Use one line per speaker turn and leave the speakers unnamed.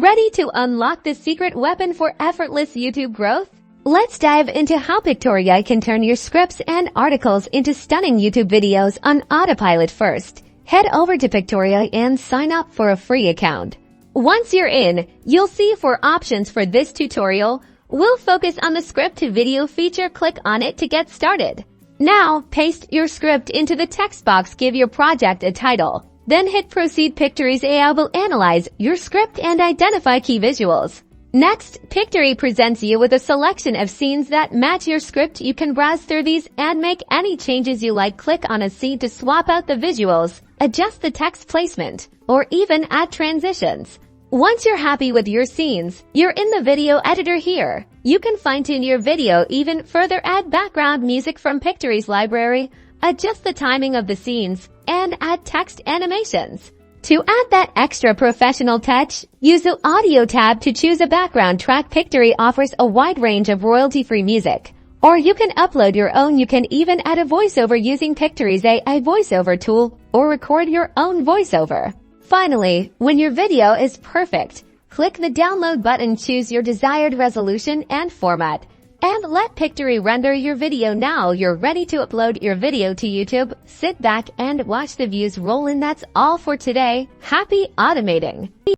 Ready to unlock the secret weapon for effortless YouTube growth? Let's dive into how Pictory.ai can turn your scripts and articles into stunning YouTube videos on autopilot. First, head over to Pictory.ai and sign up for a free account. Once you're in, you'll see 4 options for this tutorial. We'll focus on the script to video feature. Click on it to get started. Now, paste your script into the text box. Give your project a title. Then hit proceed. Pictory.ai will analyze your script and identify key visuals. Next, Pictory presents you with a selection of scenes that match your script. You can browse through these and make any changes you like. Click on a scene to swap out the visuals, adjust the text placement, or even add transitions. Once you're happy with your scenes, you're in the video editor here. You can fine-tune your video even further, add background music from Pictory's library, adjust the timing of the scenes, and add text animations. To add that extra professional touch, use the Audio tab to choose a background track. Pictory offers a wide range of royalty-free music, or you can upload your own. You can even add a voiceover using Pictory's AI voiceover tool, or record your own voiceover. Finally, when your video is perfect, click the download button, choose your desired resolution and format, and let Pictory render your video. Now you're ready to upload your video to YouTube. Sit back and watch the views roll in. That's all for today. Happy automating!